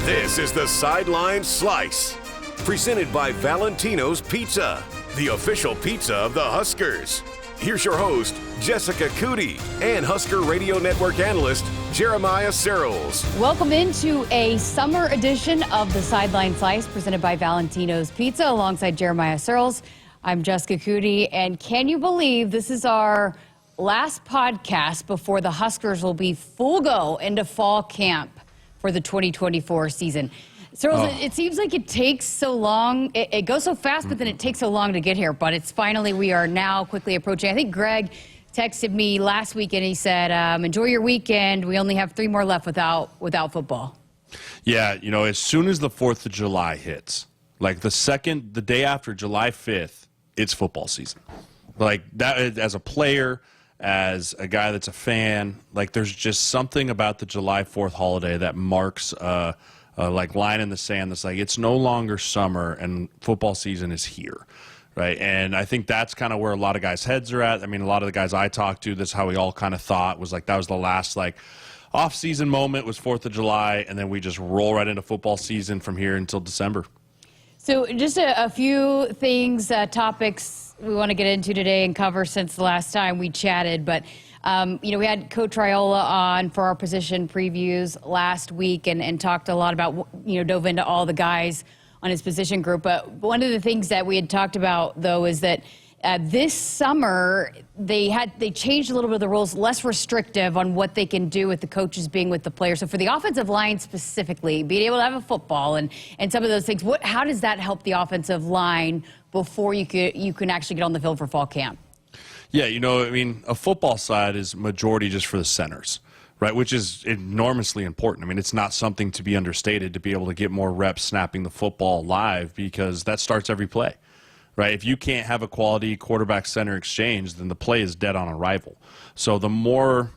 This is the Sideline Slice, presented by Valentino's Pizza, the official pizza of the Huskers. Here's your host, Jessica Coody, and Husker Radio Network analyst, Jeremiah Sirles. Welcome into a summer edition of the Sideline Slice, presented by Valentino's Pizza, alongside Jeremiah Sirles. I'm Jessica Coody, and can you believe this is our last podcast before the Huskers will be full go into fall camp for the 2024 season. Sirles, it seems like it takes so long. It goes so fast, but then it takes so long to get here. But it's finally, we are now quickly approaching. I think Greg texted me last week and he said, enjoy your weekend. We only have 3 more left without football. Yeah, you know, as soon as the 4th of July hits, like the day after July 5th, it's football season. Like that, as a player, as a guy that's a fan, like there's just something about the July 4th holiday that marks like line in the sand that's like it's no longer summer and football season is here, right? And I think that's kind of where a lot of guys' heads are at. I mean, a lot of the guys I talked to, this is how we all kind of thought, was like that was the last like off-season moment was 4th of July, and then we just roll right into football season from here until December. So just a few things, topics we want to get into today and cover since the last time we chatted. But, you know, we had Coach Raiola on for our position previews last week and talked a lot about, you know, dove into all the guys on his position group. But one of the things that we had talked about, though, is that this summer they changed a little bit of the rules, less restrictive on what they can do with the coaches being with the players. So for the offensive line specifically, being able to have a football and some of those things, how does that help the offensive line before you can actually get on the field for fall camp? Yeah, you know, I mean, a football side is majority just for the centers, right, which is enormously important. I mean, it's not something to be understated to be able to get more reps snapping the football live, because that starts every play. Right, if you can't have a quality quarterback-center exchange, then the play is dead on arrival. So the more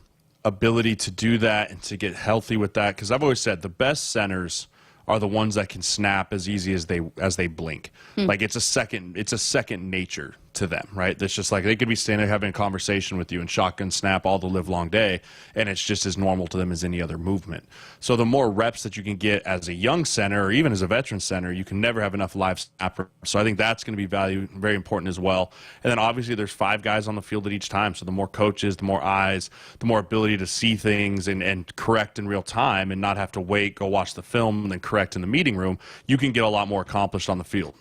ability to do that and to get healthy with that, because I've always said the best centers are the ones that can snap as easy as they blink. Like it's a second nature to them, right? That's just like they could be standing there having a conversation with you and shotgun snap all the live long day, and it's just as normal to them as any other movement. So the more reps that you can get as a young center or even as a veteran center, you can never have enough live snap reps. So I think that's going to be very important as well. And then obviously there's 5 guys on the field at each time. So the more coaches, the more eyes, the more ability to see things and correct in real time and not have to wait, go watch the film, and then correct in the meeting room, you can get a lot more accomplished on the field.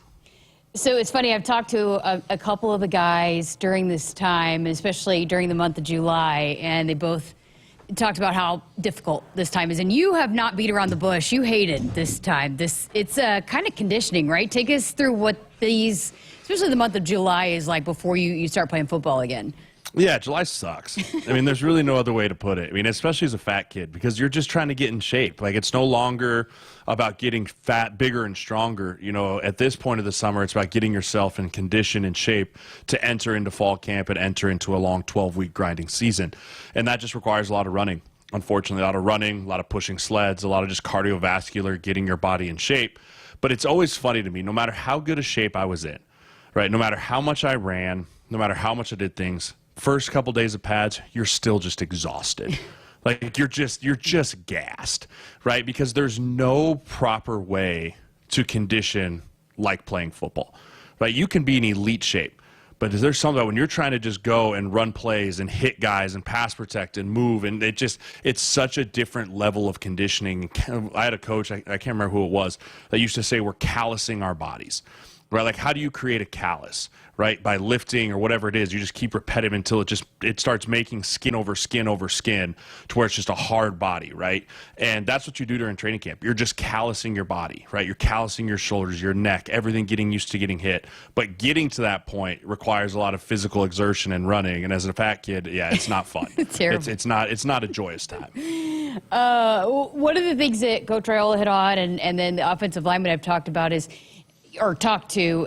So it's funny, I've talked to a couple of the guys during this time, especially during the month of July, and they both talked about how difficult this time is. And you have not beat around the bush. You hated this time. It's kind of conditioning, right? Take us through what these, especially the month of July, is like before you start playing football again. Yeah, July sucks. I mean, there's really no other way to put it. I mean, especially as a fat kid, because you're just trying to get in shape. Like, it's no longer about getting fat, bigger, and stronger. You know, at this point of the summer, it's about getting yourself in condition and shape to enter into fall camp and enter into a long 12-week grinding season. And that just requires a lot of running. Unfortunately, a lot of running, a lot of pushing sleds, a lot of just cardiovascular, getting your body in shape. But it's always funny to me, no matter how good a shape I was in, right, no matter how much I ran, no matter how much I did things, first couple days of pads, you're still just exhausted. Like you're just gassed, right? Because there's no proper way to condition like playing football, right? You can be in elite shape, but is there something about when you're trying to just go and run plays and hit guys and pass protect and move, and it's such a different level of conditioning. I had a coach, I can't remember who it was, that used to say we're callousing our bodies. Right, like how do you create a callus, right? By lifting or whatever it is, you just keep repetitive until it starts making skin over skin over skin to where it's just a hard body, right? And that's what you do during training camp. You're just callousing your body, right? You're callousing your shoulders, your neck, everything, getting used to getting hit. But getting to that point requires a lot of physical exertion and running. And as a fat kid, yeah, it's not fun. It's terrible. It's not a joyous time. One of the things that Coach Raiola hit on, and then the offensive lineman I've talked about talked to,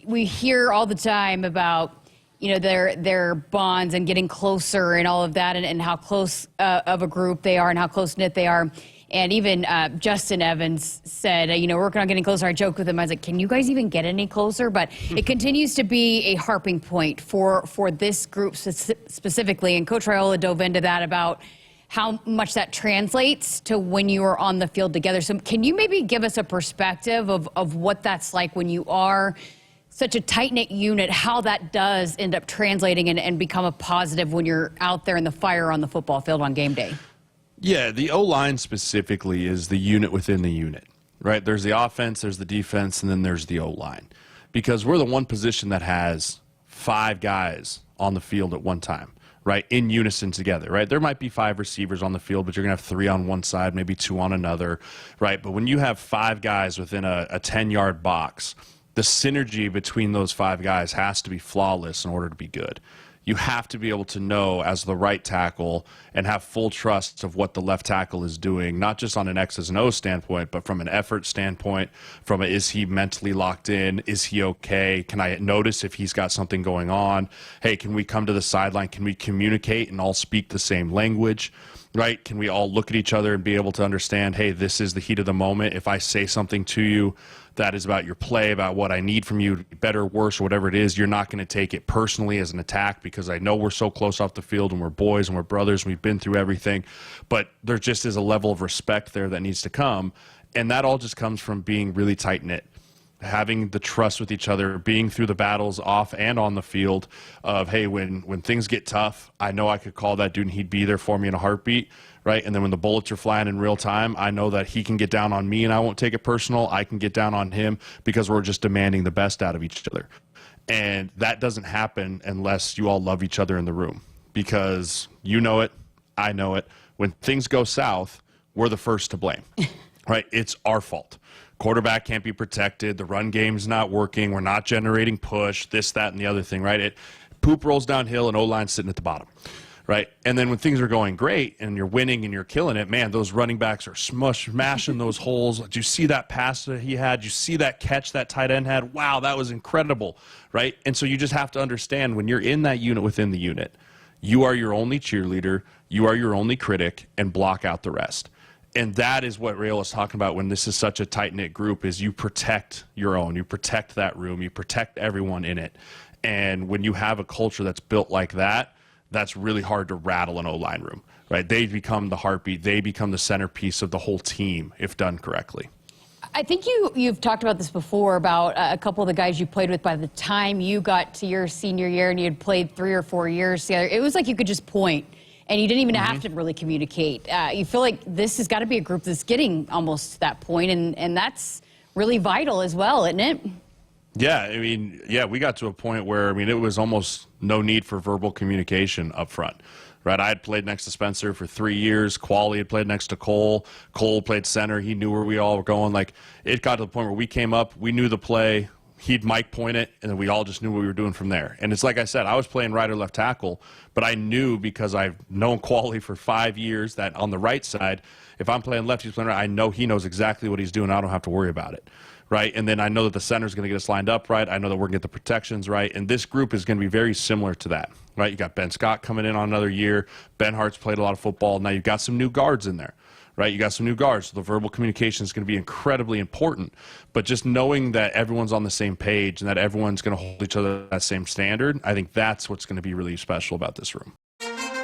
we hear all the time about, you know, their bonds and getting closer and all of that, and how close of a group they are and how close-knit they are. And even Justin Evans said, you know, working on getting closer. I joked with him. I was like, can you guys even get any closer? But it continues to be a harping point for this group specifically. And Coach Raiola dove into that about how much that translates to when you are on the field together. So can you maybe give us a perspective of what that's like when you are such a tight-knit unit, how that does end up translating and become a positive when you're out there in the fire on the football field on game day? Yeah, the O-line specifically is the unit within the unit, right? There's the offense, there's the defense, and then there's the O-line. Because we're the one position that has 5 guys on the field at one time, right, in unison together, right? There might be 5 receivers on the field, but you're going to have 3 on one side, maybe 2 on another, right? But when you have 5 guys within a 10-yard box, the synergy between those 5 guys has to be flawless in order to be good. You have to be able to know as the right tackle and have full trust of what the left tackle is doing, not just on an X's and O's standpoint, but from an effort standpoint, from a, is he mentally locked in? Is he okay? Can I notice if he's got something going on? Hey, can we come to the sideline? Can we communicate and all speak the same language? Right? Can we all look at each other and be able to understand, hey, this is the heat of the moment. If I say something to you that is about your play, about what I need from you, better, worse, or whatever it is, you're not going to take it personally as an attack because I know we're so close off the field and we're boys and we're brothers and we've been through everything. But there just is a level of respect there that needs to come. And that all just comes from being really tight-knit, having the trust with each other, being through the battles off and on the field of, hey, when things get tough, I know I could call that dude and he'd be there for me in a heartbeat, right? And then when the bullets are flying in real time, I know that he can get down on me and I won't take it personal. I can get down on him because we're just demanding the best out of each other. And that doesn't happen unless you all love each other in the room, because you know it, I know it. When things go south, we're the first to blame, right? It's our fault. Quarterback can't be protected. The run game's not working. We're not generating push, this, that, and the other thing, right? Poop rolls downhill and O-line's sitting at the bottom, right? And then when things are going great and you're winning and you're killing it, man, those running backs are smashing those holes. Did you see that pass that he had? Did you see that catch that tight end had? Wow, that was incredible, right? And so you just have to understand when you're in that unit within the unit, you are your only cheerleader, you are your only critic, and block out the rest. And that is what Rayola's talking about when this is such a tight-knit group, is you protect your own. You protect that room. You protect everyone in it. And when you have a culture that's built like that, that's really hard to rattle an O-line room, right? They become the heartbeat. They become the centerpiece of the whole team if done correctly. I think you've talked about this before, about a couple of the guys you played with by the time you got to your senior year and you had played 3 or 4 years together. It was like you could just point. And you didn't even have to really communicate. You feel like this has got to be a group that's getting almost to that point, and that's really vital as well, isn't it? Yeah, I mean, yeah, we got to a point where, I mean, it was almost no need for verbal communication up front, right? I had played next to Spencer for 3 years. Qualley had played next to Cole. Cole played center. He knew where we all were going. Like, it got to the point where we came up, we knew the play. He'd mic point it, and then we all just knew what we were doing from there. And it's like I said, I was playing right or left tackle, but I knew, because I've known Qualley for 5 years, that on the right side, if I'm playing left, he's playing right, I know he knows exactly what he's doing. I don't have to worry about it, right? And then I know that the center's going to get us lined up right. I know that we're going to get the protections right. And this group is going to be very similar to that, right? You got Ben Scott coming in on another year. Ben Hart's played a lot of football. Now you've got some new guards in there. Right, you got some new guards, so the verbal communication is going to be incredibly important. But just knowing that everyone's on the same page and that everyone's going to hold each other to that same standard, I think that's what's going to be really special about this room.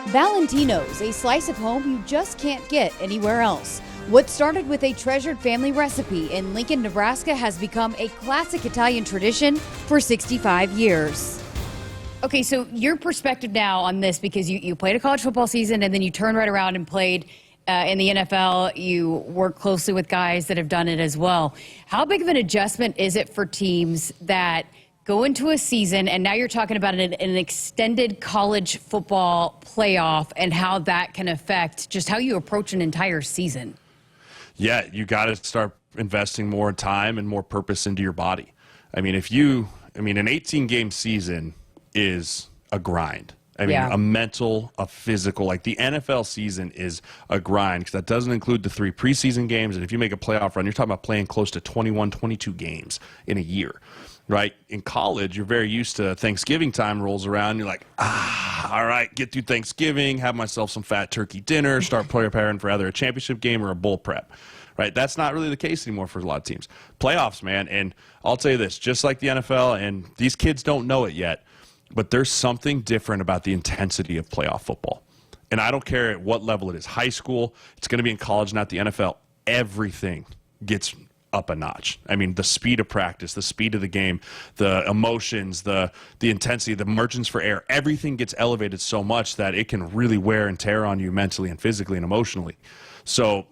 Valentino's, a slice of home you just can't get anywhere else. What started with a treasured family recipe in Lincoln, Nebraska, has become a classic Italian tradition for 65 years. Okay, so your perspective now on this, because you played a college football season and then you turned right around and played in the NFL, you work closely with guys that have done it as well. How big of an adjustment is it for teams that go into a season, and now you're talking about an extended college football playoff and how that can affect just how you approach an entire season? Yeah, you got to start investing more time and more purpose into your body. I mean, an 18-game season is a grind. I mean, a mental, a physical. Like, the NFL season is a grind, because that doesn't include the 3 preseason games. And if you make a playoff run, you're talking about playing close to 21, 22 games in a year, right? In college, you're very used to Thanksgiving time rolls around. You're like, all right, get through Thanksgiving, have myself some fat turkey dinner, start preparing for either a championship game or a bowl prep. Right? That's not really the case anymore for a lot of teams. Playoffs, man, and I'll tell you this, just like the NFL, and these kids don't know it yet, but there's something different about the intensity of playoff football. And I don't care at what level it is, high school, it's going to be in college, not the NFL. Everything gets up a notch. I mean, the speed of practice, the speed of the game, the emotions, the intensity, the margins for error, everything gets elevated so much that it can really wear and tear on you mentally and physically and emotionally. So,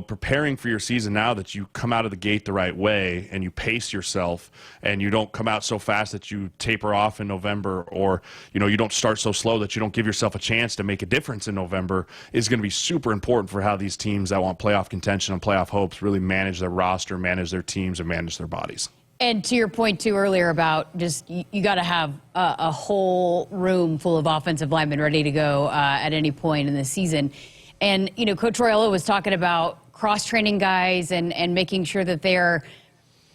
preparing for your season now, that you come out of the gate the right way and you pace yourself and you don't come out so fast that you taper off in November, or, you don't start so slow that you don't give yourself a chance to make a difference in November, is going to be super important for how these teams that want playoff contention and playoff hopes really manage their roster, manage their teams, and manage their bodies. And to your point, too, earlier about just you got to have a whole room full of offensive linemen ready to go at any point in the season. And, Coach Royella was talking about cross-training guys and making sure that they're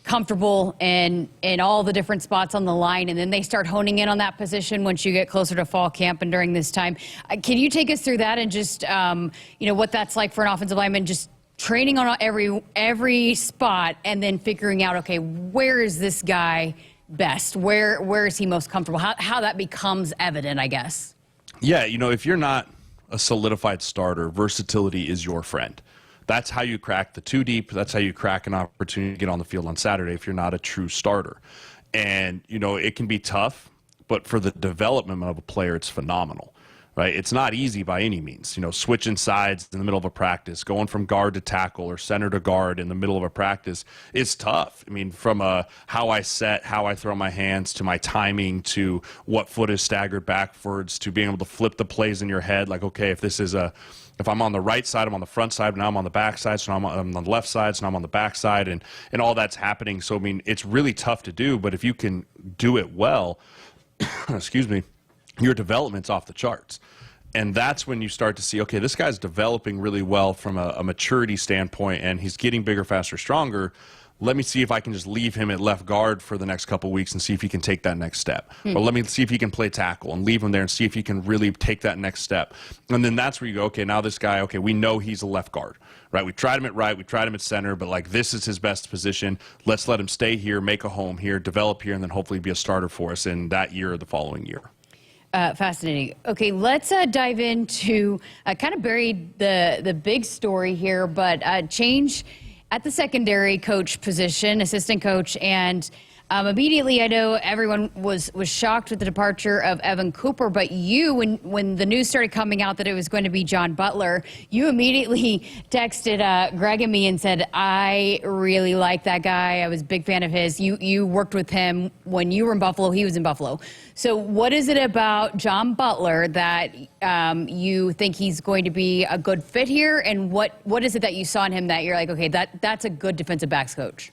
comfortable in all the different spots on the line, and then they start honing in on that position once you get closer to fall camp and during this time. Can you take us through that and just, what that's like for an offensive lineman, just training on every spot and then figuring out, okay, where is this guy best? Where is he most comfortable? How that becomes evident, I guess. Yeah, if you're not a solidified starter, versatility is your friend. That's how you crack the two deep. That's how you crack an opportunity to get on the field on Saturday if you're not a true starter. And, it can be tough, but for the development of a player, it's phenomenal, right? It's not easy by any means. Switching sides in the middle of a practice, going from guard to tackle or center to guard in the middle of a practice is tough. I mean, from how I set, how I throw my hands, to my timing, to what foot is staggered backwards, to being able to flip the plays in your head. Like, okay, if I'm on the right side, I'm on the front side, now I'm on the back side, so I'm on the left side, so I'm on the back side, and all that's happening. So, I mean, it's really tough to do, but if you can do it well, excuse me, your development's off the charts. And that's when you start to see, okay, this guy's developing really well from a maturity standpoint, and he's getting bigger, faster, stronger. Let me see if I can just leave him at left guard for the next couple of weeks and see if he can take that next step. Or let me see if he can play tackle and leave him there and see if he can really take that next step. And then that's where you go, okay, now this guy, okay, we know he's a left guard, right? We tried him at right, we tried him at center, but like this is his best position. Let's let him stay here, make a home here, develop here, and then hopefully be a starter for us in that year or the following year. Fascinating. Okay, let's dive into kind of buried the big story here, but change at the secondary coach position, assistant coach, and immediately I know everyone was shocked with the departure of Evan Cooper, but you, when the news started coming out that it was going to be John Butler, you immediately texted Greg and me and said, I really like that guy. I was a big fan of his. You worked with him when you were in Buffalo. He was in Buffalo. So what is it about John Butler that you think he's going to be a good fit here? And what is it that you saw in him that you're like, okay, that's a good defensive backs coach?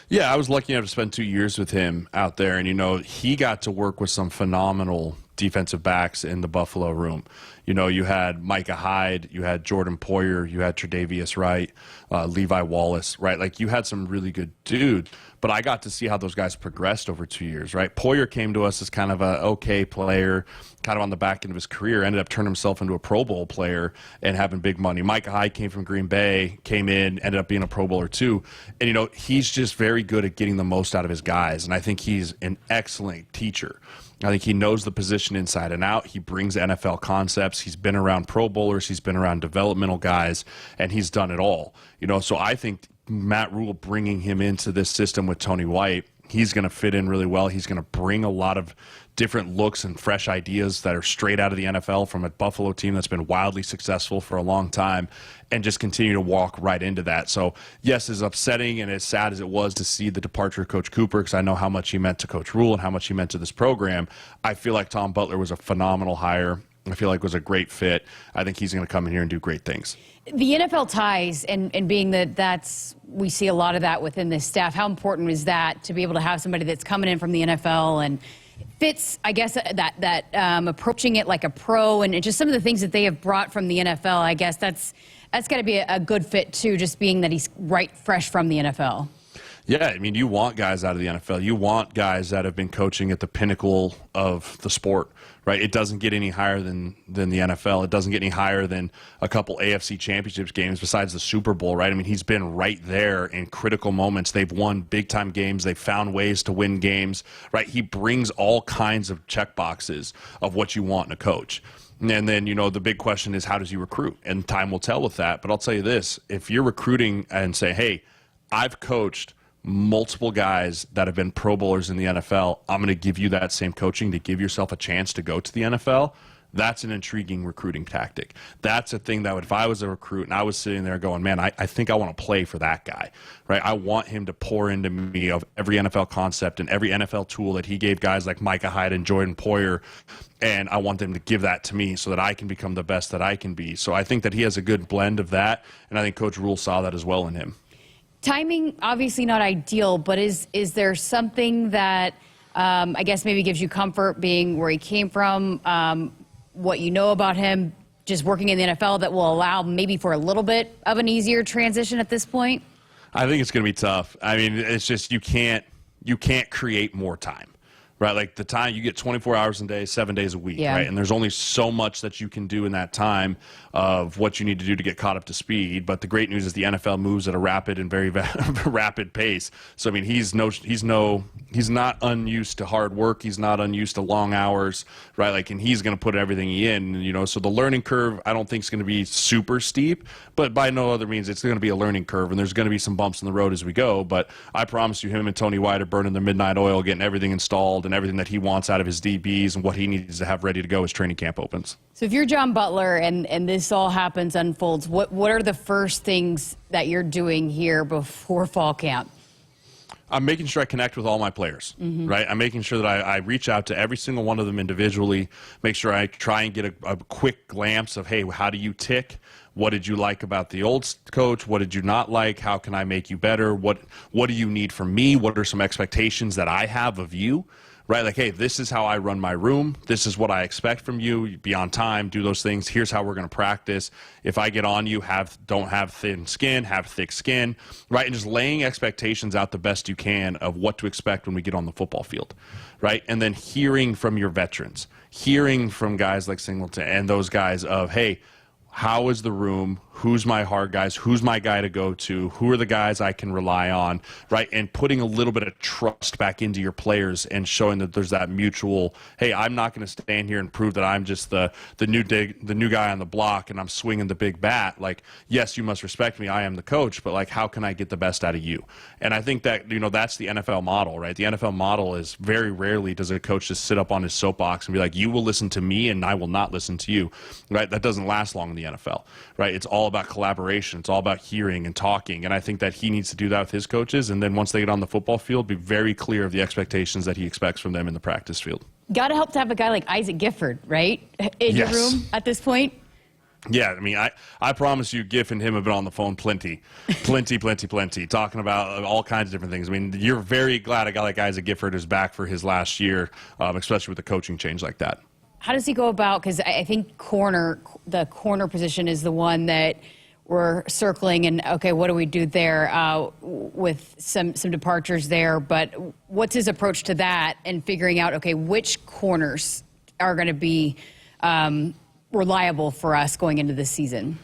Yeah, I was lucky enough to spend 2 years with him out there, and, he got to work with some phenomenal defensive backs in the Buffalo room. You had Micah Hyde, you had Jordan Poyer, you had Tre'Davious Wright, Levi Wallace, right? Like, you had some really good dudes, but I got to see how those guys progressed over 2 years, right? Poyer came to us as kind of a okay player, kind of on the back end of his career, ended up turning himself into a Pro Bowl player and having big money. Micah Hyde came from Green Bay, came in, ended up being a Pro Bowler too. And, he's just very good at getting the most out of his guys, and I think he's an excellent teacher. I think he knows the position inside and out. He brings NFL concepts. He's been around Pro Bowlers. He's been around developmental guys, and he's done it all. So I think Matt Rule bringing him into this system with Tony White, he's going to fit in really well. He's going to bring a lot of different looks and fresh ideas that are straight out of the NFL from a Buffalo team that's been wildly successful for a long time, and just continue to walk right into that. So, yes, as upsetting and as sad as it was to see the departure of Coach Cooper, because I know how much he meant to Coach Rule and how much he meant to this program, I feel like Tom Butler was a phenomenal hire. I feel like it was a great fit. I think he's going to come in here and do great things. The NFL ties, and being that we see a lot of that within this staff, how important is that to be able to have somebody that's coming in from the NFL and fits, I guess, that approaching it like a pro, and just some of the things that they have brought from the NFL, I guess that's got to be a good fit too, just being that he's fresh from the NFL. Yeah, I mean, you want guys out of the NFL. You want guys that have been coaching at the pinnacle of the sport, right? It doesn't get any higher than the NFL. It doesn't get any higher than a couple AFC championships games besides the Super Bowl, right? I mean, he's been right there in critical moments. They've won big-time games. They've found ways to win games, right? He brings all kinds of check boxes of what you want in a coach. And then, the big question is, how does he recruit? And time will tell with that. But I'll tell you this, if you're recruiting and say, hey, I've coached multiple guys that have been Pro Bowlers in the NFL, I'm going to give you that same coaching to give yourself a chance to go to the NFL. That's an intriguing recruiting tactic. That's a thing that if I was a recruit and I was sitting there going, man, I think I want to play for that guy, right? I want him to pour into me of every NFL concept and every NFL tool that he gave guys like Micah Hyde and Jordan Poyer, and I want them to give that to me so that I can become the best that I can be. So I think that he has a good blend of that, and I think Coach Rule saw that as well in him. Timing, obviously not ideal, but is there something that I guess maybe gives you comfort being where he came from, what you know about him, just working in the NFL, that will allow maybe for a little bit of an easier transition at this point? I think it's going to be tough. I mean, it's just you can't create more time, right? Like the time, you get 24 hours a day, 7 days a week, right? And there's only so much that you can do in that time of what you need to do to get caught up to speed. But the great news is the NFL moves at a rapid and very rapid pace. So I mean, he's not unused to hard work. He's not unused to long hours, right? Like, and he's going to put everything in, so the learning curve, I don't think is going to be super steep, but by no other means, it's going to be a learning curve, and there's going to be some bumps in the road as we go. But I promise you, him and Tony White are burning their midnight oil, getting everything installed and everything that he wants out of his DBs and what he needs to have ready to go as training camp opens. So if you're John Butler and this all happens, unfolds, what are the first things that you're doing here before fall camp? I'm making sure I connect with all my players, right? I'm making sure that I reach out to every single one of them individually, make sure I try and get a quick glance of, hey, how do you tick? What did you like about the old coach? What did you not like? How can I make you better? What do you need from me? What are some expectations that I have of you? Right? Like, hey, this is how I run my room. This is what I expect from you. Be on time, do those things. Here's how we're going to practice. If I get on you, don't have thin skin, have thick skin, right? And just laying expectations out the best you can of what to expect when we get on the football field, right? And then hearing from your veterans, hearing from guys like Singleton and those guys of, hey, how is the room? Who's my hard guys? Who's my guy to go to? Who are the guys I can rely on, right? And putting a little bit of trust back into your players and showing that there's that mutual, hey, I'm not going to stand here and prove that I'm just the new guy on the block and I'm swinging the big bat. Like, yes, you must respect me. I am the coach, but like, how can I get the best out of you? And I think that, that's the NFL model, right? The NFL model is very rarely does a coach just sit up on his soapbox and be like, you will listen to me and I will not listen to you, right? That doesn't last long in the NFL, right? It's all about collaboration. It's all about hearing and talking. And I think that he needs to do that with his coaches. And then once they get on the football field, be very clear of the expectations that he expects from them in the practice field. Got to help to have a guy like Isaac Gifford, right? In your room at this point. Yeah, I mean, I promise you, Giff and him have been on the phone plenty, talking about all kinds of different things. I mean, you're very glad a guy like Isaac Gifford is back for his last year, especially with the coaching change like that. How does he go about, because I think the corner position is the one that we're circling, and okay, what do we do there with some departures there, but what's his approach to that and figuring out, okay, which corners are going to be reliable for us going into this season?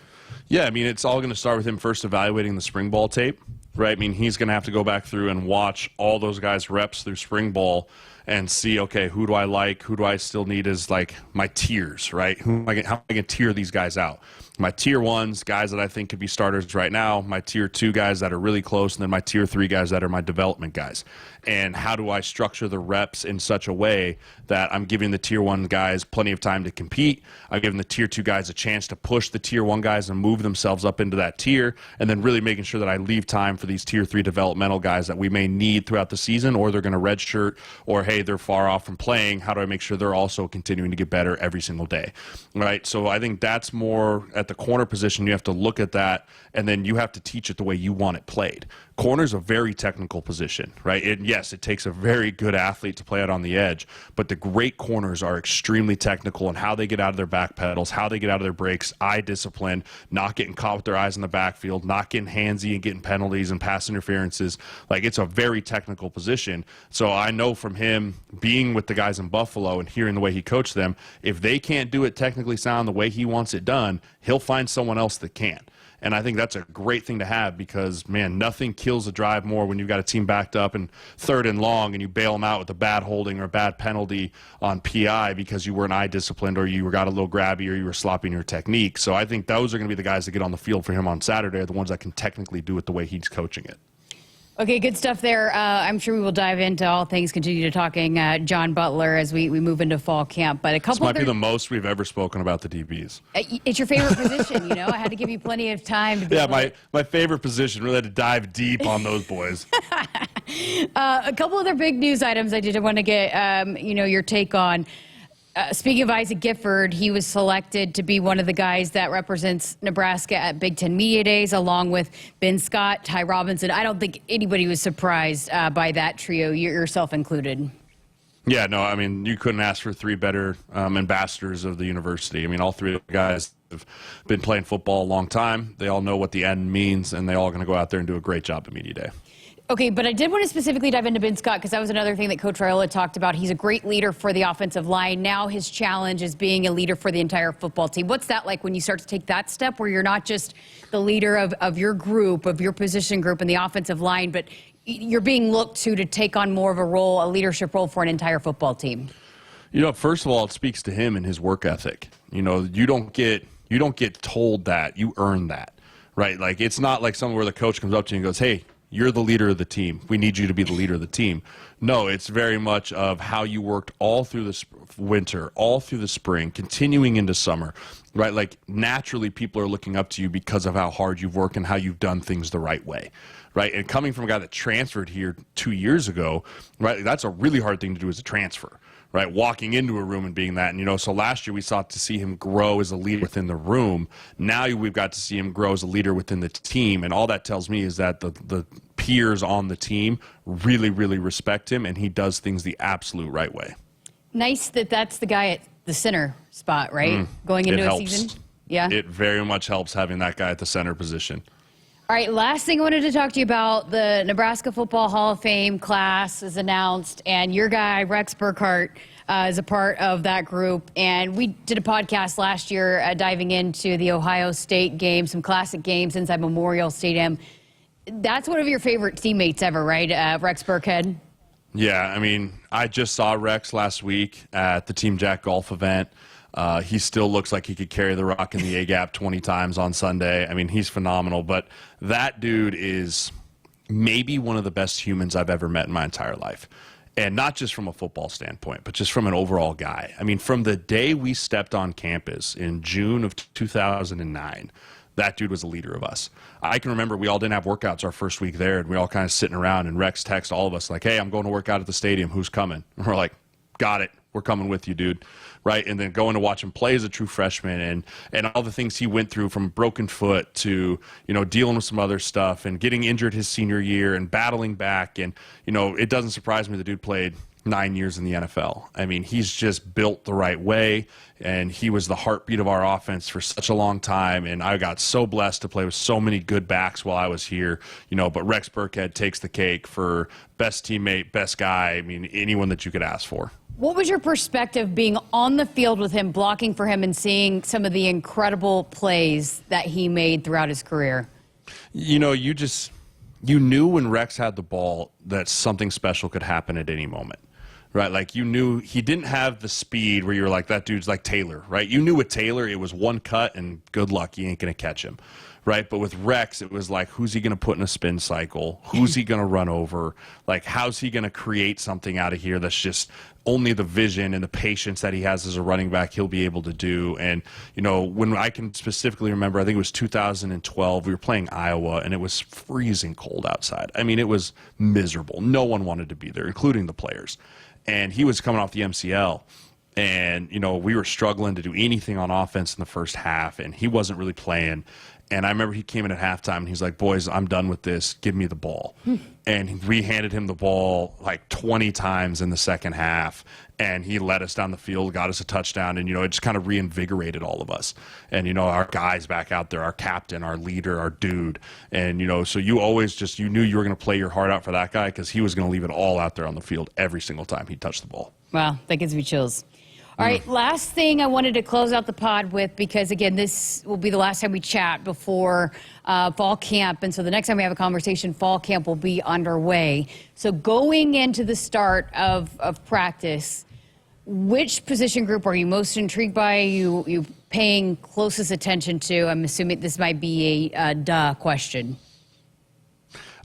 Yeah, I mean, it's all going to start with him first evaluating the spring ball tape, right? I mean, he's going to have to go back through and watch all those guys' reps through spring ball and see, okay, who do I like? Who do I still need as like my tiers, right? How am I going to tier these guys out? My tier ones, guys that I think could be starters right now, my tier two guys that are really close, and then my tier three guys that are my development guys. And how do I structure the reps in such a way that I'm giving the tier one guys plenty of time to compete? I'm giving the tier two guys a chance to push the tier one guys and move themselves up into that tier, and then really making sure that I leave time for these tier three developmental guys that we may need throughout the season, or they're going to redshirt, or hey, they're far off from playing. How do I make sure they're also continuing to get better every single day, right? So I think that's more at the corner position. You have to look at that, and then you have to teach it the way you want it played. Corner's a very technical position, right? Yes, it takes a very good athlete to play out on the edge, but the great corners are extremely technical in how they get out of their back pedals, how they get out of their breaks, eye discipline, not getting caught with their eyes in the backfield, not getting handsy and getting penalties and pass interferences. Like, it's a very technical position. So I know from him being with the guys in Buffalo and hearing the way he coached them, if they can't do it technically sound the way he wants it done, he'll find someone else that can. And I think that's a great thing to have because, man, nothing kills a drive more when you've got a team backed up and 3rd and long and you bail them out with a bad holding or a bad penalty on PI because you weren't eye disciplined or you got a little grabby or you were slopping your technique. So I think those are going to be the guys that get on the field for him on Saturday, are the ones that can technically do it the way he's coaching it. Okay, good stuff there. I'm sure we will dive into all things, continue to talking John Butler as we move into fall camp. But a couple. This might be the most we've ever spoken about the DBs. It's your favorite position, you know. I had to give you plenty of time to be my favorite position, really had to dive deep on those boys. A couple other big news items I did want to get your take on. Speaking of Isaac Gifford, he was selected to be one of the guys that represents Nebraska at Big Ten Media Days, along with Ben Scott, Ty Robinson. I don't think anybody was surprised by that trio, yourself included. Yeah, no, I mean, you couldn't ask for 3 better ambassadors of the university. I mean, all 3 of the guys have been playing football a long time. They all know what the end means, and they all going to go out there and do a great job at Media Day. Okay, but I did want to specifically dive into Ben Scott because that was another thing that Coach Raiola talked about. He's a great leader for the offensive line. Now his challenge is being a leader for the entire football team. What's that like when you start to take that step where you're not just the leader of your group, of your position group in the offensive line, but you're being looked to take on more of a role, a leadership role for an entire football team? You know, first of all, it speaks to him and his work ethic. You know, you don't get told that. You earn that, right? Like, it's not like somewhere where the coach comes up to you and goes, hey, you're the leader of the team. We need you to be the leader of the team. No, it's very much of how you worked all through the winter, all through the spring, continuing into summer, right? Like, naturally, people are looking up to you because of how hard you've worked and how you've done things the right way, right? And coming from a guy that transferred here 2 years ago, right, that's a really hard thing to do as a transfer, right? Walking into a room and being that. And, so last year we sought to see him grow as a leader within the room. Now we've got to see him grow as a leader within the team. And all that tells me is that the peers on the team really, really respect him, and he does things the absolute right way. Nice that's the guy at the center spot, right? Going into a season? Yeah. It very much helps having that guy at the center position. All right, last thing I wanted to talk to you about, the Nebraska Football Hall of Fame class is announced, and your guy, Rex Burkhead, is a part of that group. And we did a podcast last year diving into the Ohio State game, some classic games inside Memorial Stadium. That's one of your favorite teammates ever, right, Rex Burkhead? Yeah, I mean, I just saw Rex last week at the Team Jack golf event. He still looks like he could carry the rock in the A-gap 20 times on Sunday. I mean, he's phenomenal. But that dude is maybe one of the best humans I've ever met in my entire life. And not just from a football standpoint, but just from an overall guy. I mean, from the day we stepped on campus in June of 2009, that dude was a leader of us. I can remember we all didn't have workouts our first week there, and we all kind of sitting around, and Rex texted all of us like, hey, I'm going to work out at the stadium. Who's coming? And we're like, got it. We're coming with you, dude. Right? And then going to watch him play as a true freshman and all the things he went through, from broken foot to, dealing with some other stuff and getting injured his senior year and battling back. And, it doesn't surprise me the dude played 9 years in the NFL. I mean, he's just built the right way, and he was the heartbeat of our offense for such a long time. And I got so blessed to play with so many good backs while I was here, but Rex Burkhead takes the cake for best teammate, best guy. I mean, anyone that you could ask for. What was your perspective being on the field with him, blocking for him, and seeing some of the incredible plays that he made throughout his career? You knew when Rex had the ball that something special could happen at any moment, right? Like, you knew he didn't have the speed where you were like, that dude's like Taylor, right? You knew with Taylor, it was one cut and good luck, you ain't going to catch him. Right? But with Rex, it was like, who's he going to put in a spin cycle? Who's he going to run over? Like, how's he going to create something out of here that's just only the vision and the patience that he has as a running back he'll be able to do. And, when I can specifically remember, I think it was 2012, we were playing Iowa, and it was freezing cold outside. I mean, it was miserable. No one wanted to be there, including the players. And he was coming off the MCL. And, we were struggling to do anything on offense in the first half, and he wasn't really playing. And I remember he came in at halftime, and he's like, boys, I'm done with this. Give me the ball. And we handed him the ball like 20 times in the second half, and he led us down the field, got us a touchdown, and, it just kind of reinvigorated all of us. And, our guys back out there, our captain, our leader, our dude. And, so you always you knew you were going to play your heart out for that guy because he was going to leave it all out there on the field every single time he touched the ball. Wow, that gives me chills. All right, last thing I wanted to close out the pod with, because again, this will be the last time we chat before fall camp. And so the next time we have a conversation, fall camp will be underway. So going into the start of practice, which position group are you most intrigued by? You paying closest attention to? I'm assuming this might be a duh question.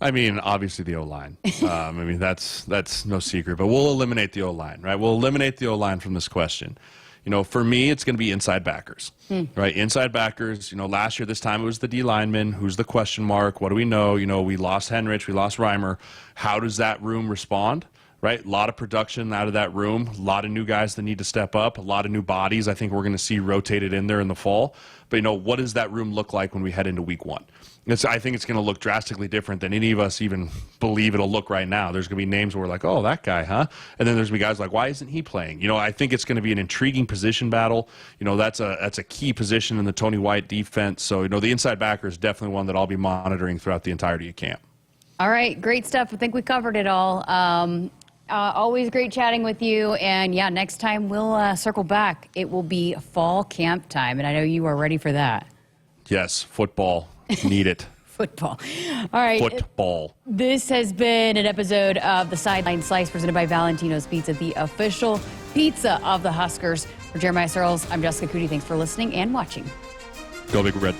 I mean, obviously the O-line. I mean, that's no secret. But we'll eliminate the O-line, right? We'll eliminate the O-line from this question. You know, for me, it's going to be inside backers, right? Inside backers, you know, last year, this time it was the D lineman. Who's the question mark? What do we know? You know, we lost Henrich, we lost Reimer. How does that room respond? Right? A lot of production out of that room, a lot of new guys that need to step up, a lot of new bodies I think we're going to see rotated in there in the fall. But, you know, what does that room look like when we head into week one? I think it's going to look drastically different than any of us even believe it'll look right now. There's going to be names where we're like, oh, that guy, huh? And then there's going to be guys like, why isn't he playing? You know, I think it's going to be an intriguing position battle. You know, that's a key position in the Tony White defense. So, you know, the inside backer is definitely one that I'll be monitoring throughout the entirety of camp. All right, great stuff. I think we covered it all. Always great chatting with you. And yeah, next time we'll circle back. It will be fall camp time. And I know you are ready for that. Yes, football. Need it. Football. All right. Football. This has been an episode of the Sideline Slice presented by Valentino's Pizza, the official pizza of the Huskers. For Jeremiah Sirles, I'm Jessica Coody. Thanks for listening and watching. Go Big Red.